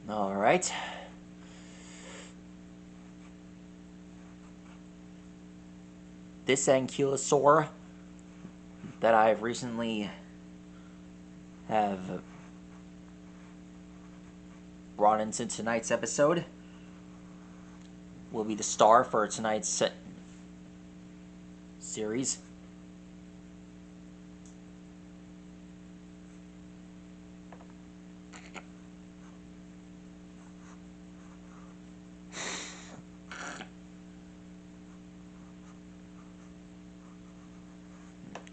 Alright. This ankylosaur that I've recently have brought into tonight's episode will be the star for tonight's series.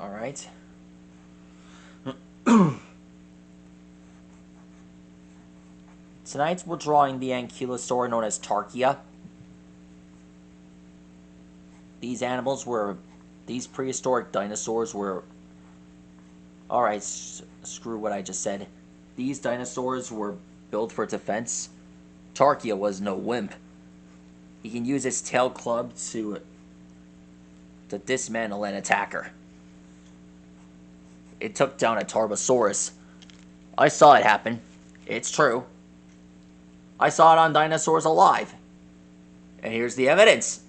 Alright. Tonight we're drawing the ankylosaur known as Tarchia. These prehistoric dinosaurs were... Alright, screw what I just said. These dinosaurs were built for defense. Tarchia was no wimp. He can use his tail club to dismantle an attacker. It took down a Tarbosaurus. I saw it happen. It's true. I saw it on Dinosaurs Alive. And here's the evidence.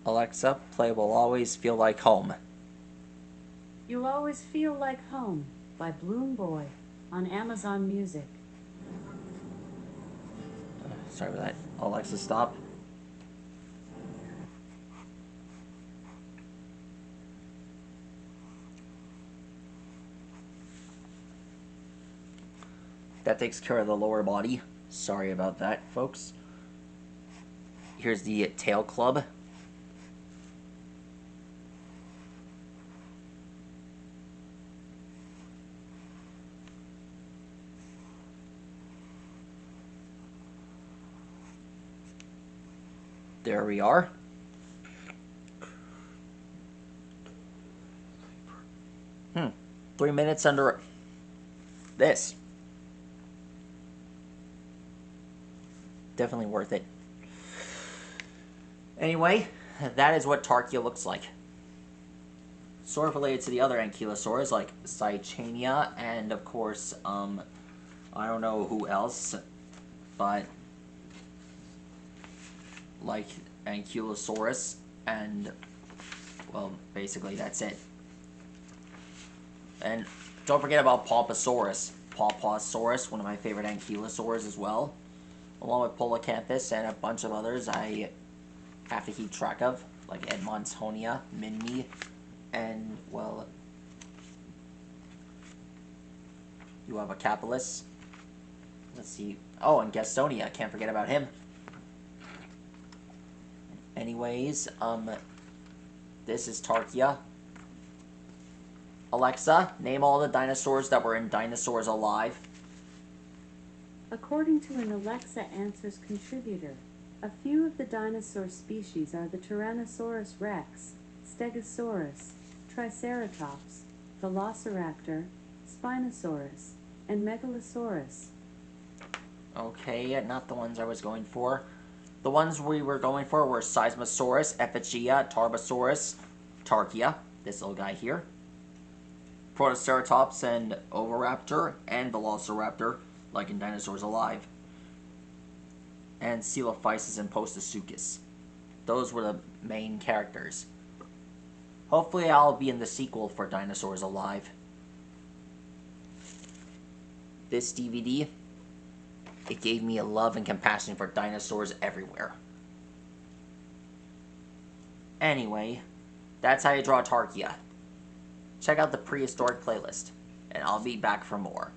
Alexa, play Will Always Feel Like Home. You'll Always Feel Like Home by Bloom Boy on Amazon Music. Sorry for that. Alexa, stop. That takes care of the lower body. Sorry about that, folks. Here's the tail club. There we are. 3 minutes under this. Definitely worth it. Anyway, that is what Tarchia looks like. Sort of related to the other ankylosaurs like Saichania and of course, I don't know who else, but like Ankylosaurus, and well, basically that's it. And don't forget about Pawpasaurus, one of my favorite ankylosaurs as well, along with Polacanthus and a bunch of others I have to keep track of, like Edmontonia, Minmi, and well, you have a Capulus. Let's see. Oh, and Gastonia, can't forget about him. Anyways, this is Tarchia. Alexa, name all the dinosaurs that were in Dinosaurs Alive. According to an Alexa Answers contributor, a few of the dinosaur species are the Tyrannosaurus rex, Stegosaurus, Triceratops, Velociraptor, Spinosaurus, and Megalosaurus. Okay, not the ones I was going for. The ones we were going for were Seismosaurus, Epicea, Tarbosaurus, Tarchia, this little guy here, Protoceratops and Oviraptor, and Velociraptor, like in Dinosaurs Alive, and Coelophysis and Postasuchus. Those were the main characters. Hopefully I'll be in the sequel for Dinosaurs Alive. This DVD, it gave me a love and compassion for dinosaurs everywhere. Anyway, that's how you draw Tarchia. Check out the Prehistoric playlist, and I'll be back for more.